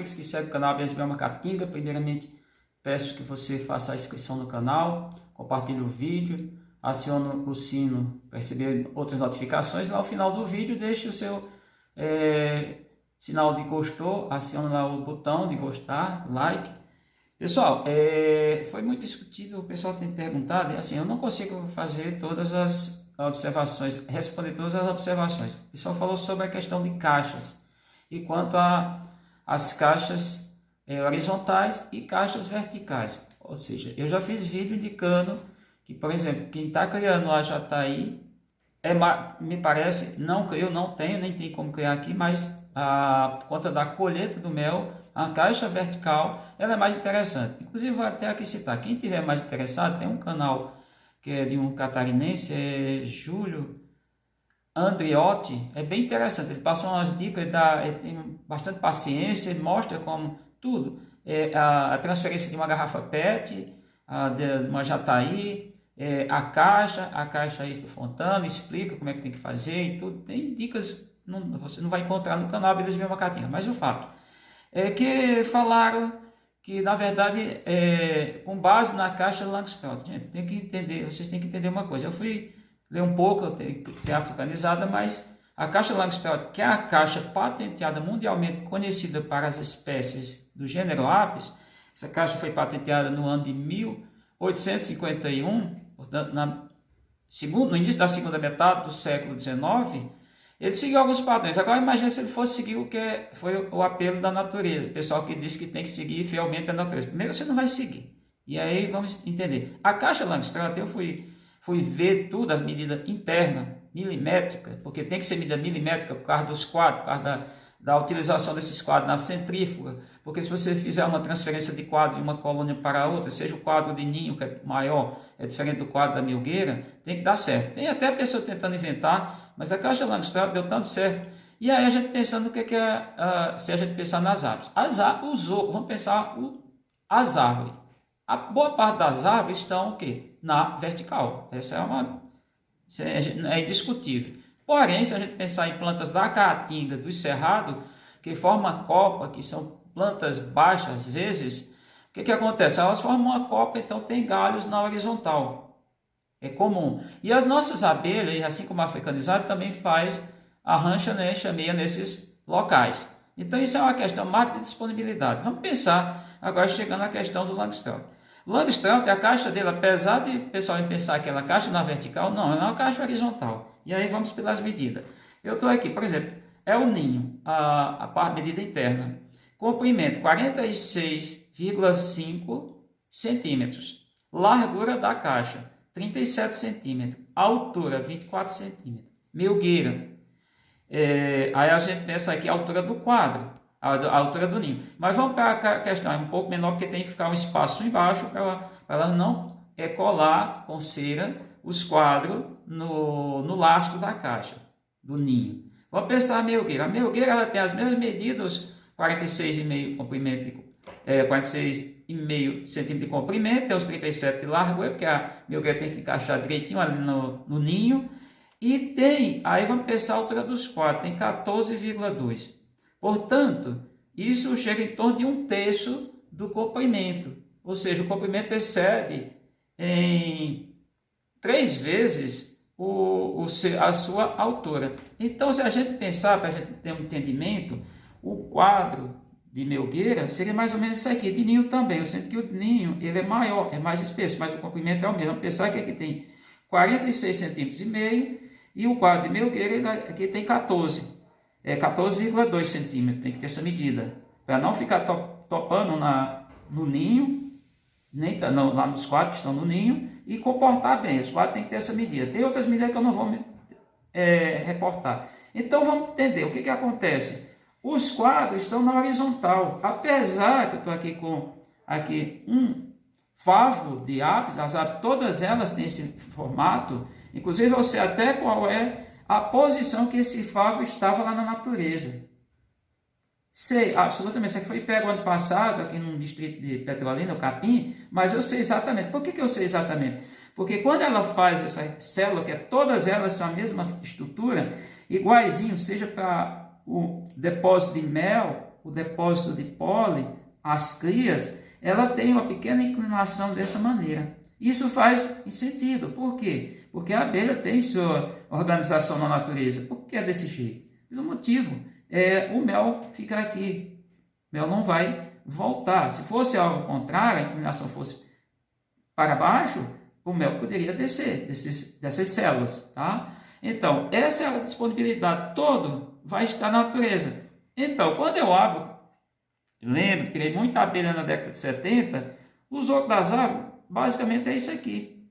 aqueles que seguem o canal Abelhas de Mel Macatinga. Primeiramente, peço que você faça a inscrição no canal, compartilhe o vídeo, acione o sino para receber outras notificações. Lá ao final do vídeo, deixe o seu sinal de gostou, acione lá o botão de gostar, like. Pessoal, foi muito discutido, o pessoal tem perguntado, e assim, eu não consigo fazer todas as observações, responder todas as observações. O pessoal falou sobre a questão de caixas, e quanto às caixas horizontais e caixas verticais. Ou seja, eu já fiz vídeo indicando que, por exemplo, quem está criando a Jataí, me parece, eu não tenho, nem tem como criar aqui, mas por conta da colheita do mel, a caixa vertical ela é mais interessante. Inclusive, vou até aqui citar, quem tiver mais interessado, tem um canal que é de um catarinense, é Júlio Andriotti, é bem interessante, ele passa umas dicas, ele tem bastante paciência, ele mostra como tudo, a transferência de uma garrafa PET, de uma Jataí, a caixa extra Fontana, explica como é que tem que fazer e tudo, tem dicas, você não vai encontrar no canal Abelhas de Mel Macatinga, mas o fato é que falaram que, na verdade, com base na caixa Langstroth, gente, vocês têm que entender uma coisa. Eu fui ler um pouco, eu tenho africanizada, mas a caixa Langstroth, que é a caixa patenteada mundialmente conhecida para as espécies do gênero Apis, essa caixa foi patenteada no ano de 1851, portanto, no início da segunda metade do século XIX. Ele seguiu alguns padrões. Agora imagine se ele fosse seguir o que foi o apelo da natureza. O pessoal que disse que tem que seguir fielmente a natureza. Primeiro você não vai seguir. E aí vamos entender. A caixa Langstroth, eu fui ver tudo, as medidas internas, milimétricas, porque tem que ser medida milimétrica por causa dos quadros, por causa da utilização desses quadros na centrífuga, porque se você fizer uma transferência de quadro de uma colônia para outra, seja o quadro de ninho, que é maior, é diferente do quadro da milgueira, tem que dar certo. Tem até a pessoa tentando inventar, mas a caixa Langstroth deu tanto certo. E aí a gente pensando se a gente pensar nas árvores. Vamos pensar as árvores. A boa parte das árvores estão o quê? Na vertical. Essa é indiscutível. Porém, se a gente pensar em plantas da caatinga, do cerrado, que formam a copa, que são plantas baixas às vezes, o que acontece? Elas formam uma copa, então tem galhos na horizontal. É comum. E as nossas abelhas, assim como a africanizada, também arrancha, chameia nesses locais. Então, isso é uma questão mais de disponibilidade. Vamos pensar, agora chegando à questão do Langstroth. Langstroth, a caixa dele, apesar de o pessoal pensar que ela é caixa na vertical, não, é uma caixa horizontal. E aí vamos pelas medidas. Eu estou aqui, por exemplo, é o ninho, a medida interna. Comprimento 46,5 centímetros. Largura da caixa 37 centímetros. Altura 24 centímetros. Melgueira. Aí a gente pensa aqui a altura do quadro, a altura do ninho. Mas vamos para a questão, é um pouco menor porque tem que ficar um espaço embaixo para ela não colar com cera os quadros no lastro da caixa, do ninho. Vamos pensar a melgueira. A melgueira ela tem as mesmas medidas, 46,5 comprimento, 46,5 centímetros de comprimento, tem os 37 de largura, porque a melgueira tem que encaixar direitinho ali no ninho. E aí vamos pensar a altura dos quadros, tem 14,2. Portanto, isso chega em torno de 1/3 do comprimento. Ou seja, o comprimento excede em 3 vezes a sua altura. Então, se a gente pensar, para a gente ter um entendimento, o quadro de melgueira seria mais ou menos isso aqui, de ninho também. Eu sinto que o ninho ele é maior, é mais espesso, mas o comprimento é o mesmo. Vamos pensar que aqui tem 46,5 centímetros e o quadro de melgueira aqui tem 14,2 centímetros. Tem que ter essa medida, para não ficar topando no ninho, nem lá nos quadros que estão no ninho, e comportar bem. Os quadros têm que ter essa medida. Tem outras medidas que eu não vou reportar. Então vamos entender o que acontece. Os quadros estão na horizontal, apesar que eu estou aqui com um favo de Apis, as Apis, todas elas têm esse formato. Inclusive eu sei até qual é a posição que esse favo estava lá na natureza. Sei, absolutamente. Isso aqui foi pego ano passado, aqui no distrito de Petrolina, o Capim, mas eu sei exatamente. Por que eu sei exatamente? Porque quando ela faz essa célula, que todas elas são a mesma estrutura, iguaizinho, seja para o depósito de mel, o depósito de pólen, as crias, ela tem uma pequena inclinação dessa maneira. Isso faz sentido. Por quê? Porque a abelha tem sua organização na natureza. Por que é desse jeito? Pelo motivo, o mel fica aqui. O mel não vai voltar. Se fosse ao contrário, a inclinação fosse para baixo, o mel poderia descer dessas células, tá? Então, essa é a disponibilidade toda vai estar na natureza. Então, quando eu abro, lembro, criei muita abelha na década de 70, os outros das águas, basicamente é isso aqui.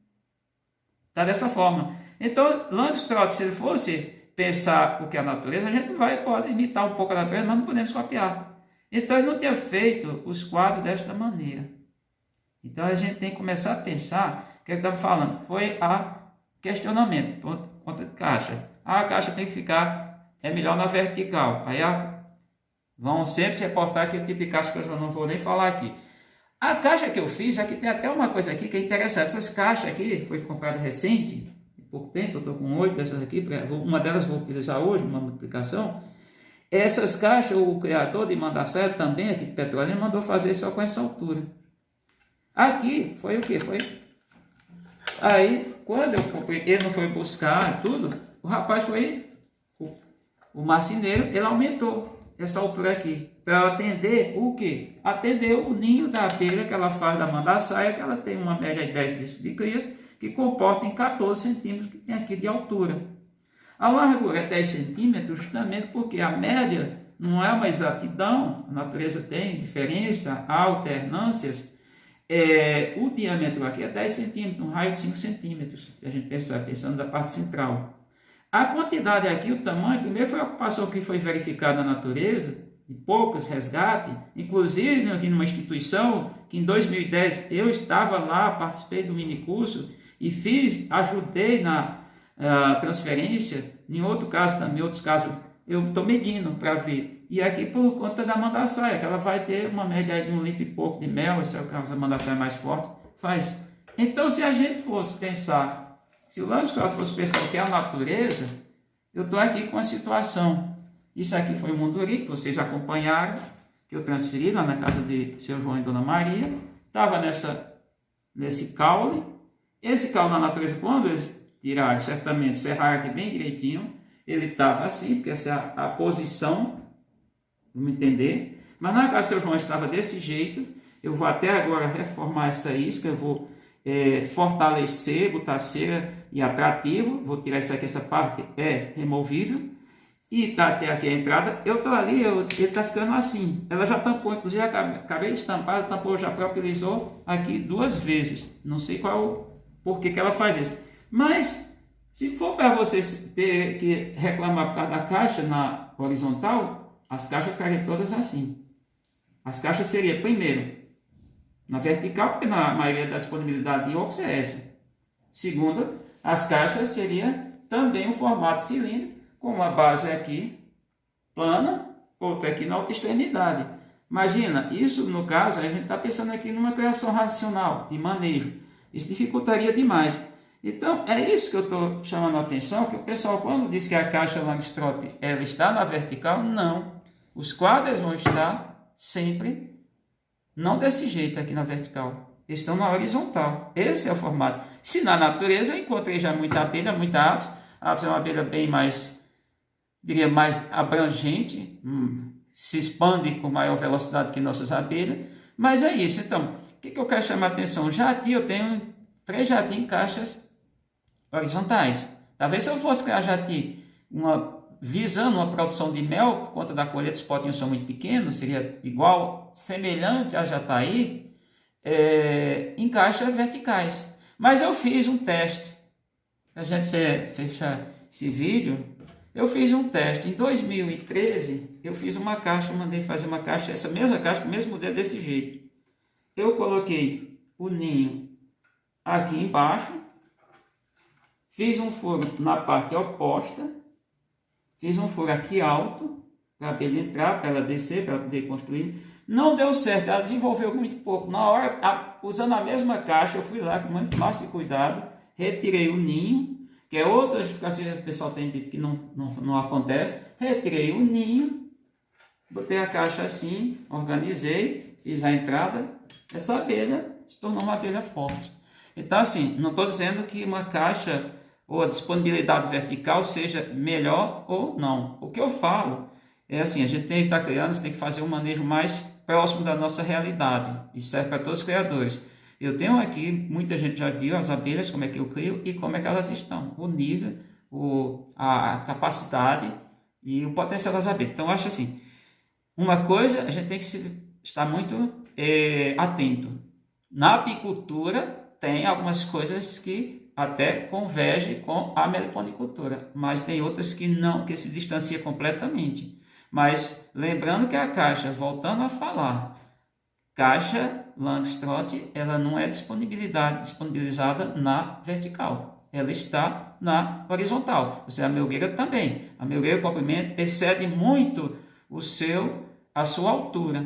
Está dessa forma. Então, Langstroth, se ele fosse pensar o que é a natureza, a gente pode imitar um pouco a natureza, mas não podemos copiar. Então, ele não tinha feito os quadros desta maneira. Então, a gente tem que começar a pensar, o que estamos falando? Foi a questionamento, ponta de caixa. A caixa tem que ficar, melhor na vertical. Aí, vão sempre se reportar aquele tipo de caixa que eu já não vou nem falar aqui. A caixa que eu fiz, aqui tem até uma coisa aqui que é interessante. Essas caixas aqui, foi comprada recente, há pouco tempo, eu estou com 8 dessas aqui, uma delas vou utilizar hoje, uma multiplicação. Essas caixas, o criador de Mandassé também, aqui de Petrolina, mandou fazer só com essa altura. Aqui, foi o quê? Aí, quando eu comprei, ele não foi buscar tudo, o rapaz foi, o marceneiro, ele aumentou essa altura aqui, para atender o quê? Atender o ninho da abelha que ela faz da mandaçaia, que ela tem uma média de 10 de crias, que comporta em 14 centímetros que tem aqui de altura. A largura é 10 centímetros justamente porque a média não é uma exatidão, a natureza tem diferença, alternâncias. O diâmetro aqui é 10 centímetros, um raio de 5 centímetros, se a gente pensando da parte central. A quantidade aqui, o tamanho, primeiro foi a ocupação que foi verificada na natureza, de poucos resgate, inclusive aqui numa instituição, que em 2010 eu estava lá, participei do minicurso e ajudei na transferência, em outro caso também, outros casos, eu estou medindo para ver. E aqui por conta da mandaçaia, que ela vai ter uma média de 1 litro e pouco de mel, esse é o caso da mandaçaia mais forte, faz. Então, se a gente fosse pensar, se o Langstroth fosse pensar o que é a natureza, eu estou aqui com a situação. Isso aqui foi o Munduri, que vocês acompanharam, que eu transferi lá na casa de seu João e Dona Maria. Estava nesse caule. Esse caule na natureza, quando eles tiraram, certamente, serraram aqui bem direitinho, ele estava assim, porque essa é a posição, vamos entender. Mas na casa do seu João estava desse jeito. Eu vou até agora reformar essa isca, eu vou fortalecer, botar cera e atrativo. Vou tirar isso aqui, essa parte é removível. E está até aqui a entrada. Eu estou ali, ele está ficando assim. Ela já tampou, inclusive acabei de estampar, ela tampou, já propilizou aqui 2 vezes. Não sei por que ela faz isso. Mas, se for para vocês ter que reclamar por causa da caixa na horizontal, as caixas ficariam todas assim. As caixas seriam, primeiro, na vertical, porque na maioria da disponibilidade de óxido é essa. Segundo, as caixas seriam também um formato cilíndrico, com uma base aqui plana, outra aqui na outra extremidade. Imagina, isso no caso, a gente está pensando aqui numa criação racional, de manejo. Isso dificultaria demais. Então, é isso que eu estou chamando a atenção, que o pessoal, quando diz que a caixa Langstroth ela está na vertical, não. Os quadros vão estar sempre, não desse jeito aqui na vertical. Eles estão na horizontal. Esse é o formato. Se na natureza eu encontrei já muita abelha, muita apis. A apis é uma abelha bem mais, diria, mais abrangente, se expande com maior velocidade que nossas abelhas. Mas é isso. Então, o que eu quero chamar a atenção? Jati, eu tenho 3 jati em caixas horizontais. Talvez se eu fosse criar jati visando uma produção de mel, por conta da colheita, os potinhos são muito pequenos, seria igual, semelhante a jataí, em caixas verticais. Mas eu fiz um teste. Para a gente fechar esse vídeo, eu fiz um teste. Em 2013, eu fiz uma caixa, mandei fazer uma caixa, essa mesma caixa, com o mesmo modelo desse jeito. Eu coloquei o ninho aqui embaixo, fiz um furo na parte oposta, fiz um furo aqui alto, para a abelha entrar, para ela descer, para ela poder construir. Não deu certo, ela desenvolveu muito pouco. Na hora, usando a mesma caixa, eu fui lá com muito mais de cuidado, retirei o ninho, que é outra justificação que o pessoal tem dito que não acontece. Retirei o ninho, botei a caixa assim, organizei, fiz a entrada, essa abelha se tornou uma abelha forte. Então, assim, não estou dizendo que uma caixa ou a disponibilidade vertical seja melhor ou não. O que eu falo é assim, a gente tem que estar criando, tem que fazer um manejo mais próximo da nossa realidade. Isso serve para todos os criadores. Eu tenho aqui, muita gente já viu as abelhas, como é que eu crio e como é que elas estão. O nível, a capacidade e o potencial das abelhas. Então, eu acho assim, uma coisa, a gente tem que estar muito atento. Na apicultura, tem algumas coisas que até convergem com a meliponicultura, mas tem outras que não, que se distanciam completamente. Mas lembrando que a caixa, voltando a falar, caixa Langstroth, ela não é disponibilizada na vertical, ela está na horizontal. Ou seja, a melgueira também. A melgueira comprimento excede muito a sua altura,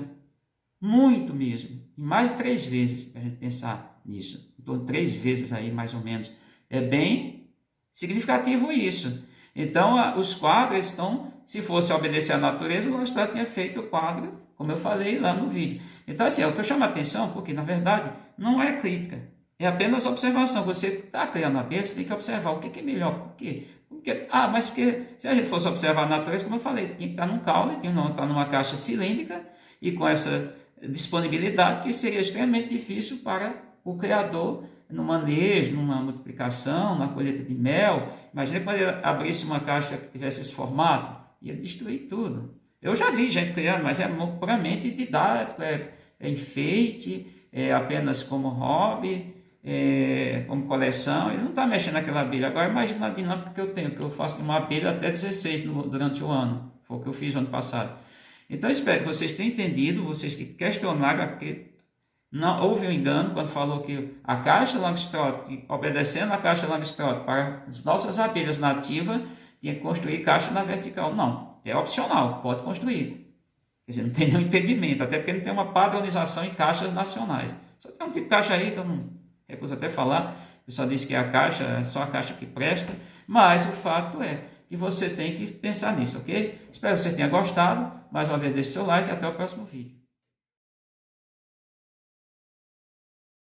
muito mesmo, em mais de 3 vezes, para a gente pensar nisso, então 3 vezes aí mais ou menos, é bem significativo isso. Então os quadros estão, se fosse obedecer à natureza, o Langstroth tinha feito o quadro, como eu falei lá no vídeo. Então assim, é o que eu chamo a atenção, porque na verdade não é crítica, é apenas observação. Você está criando a abelha, você tem que observar o que é melhor, por quê? Mas porque se a gente fosse observar a natureza, como eu falei, tinha que estar num caule, tinha que estar numa caixa cilíndrica e com essa disponibilidade que seria extremamente difícil para o criador no manejo, numa multiplicação, na colheita de mel. Imagina quando ele abrisse uma caixa que tivesse esse formato, ia destruir tudo. Eu já vi gente criando, mas é puramente didático, é enfeite, é apenas como hobby, como coleção. Ele não está mexendo naquela abelha. Agora imagina a dinâmica que eu tenho, que eu faço uma abelha até 16 durante o ano, foi o que eu fiz no ano passado. Então, espero que vocês tenham entendido, vocês que questionaram, que não houve um engano quando falou que a caixa Langstroth, obedecendo a caixa Langstroth para as nossas abelhas nativas, tinha que construir caixa na vertical. Não, é opcional, pode construir. Quer dizer, não tem nenhum impedimento, até porque não tem uma padronização em caixas nacionais. Só tem um tipo de caixa aí que eu não recuso até falar, eu só disse que a caixa é só a caixa que presta, mas o fato é que você tem que pensar nisso, ok? Espero que você tenha gostado. Mais uma vez, deixe seu like e até o próximo vídeo.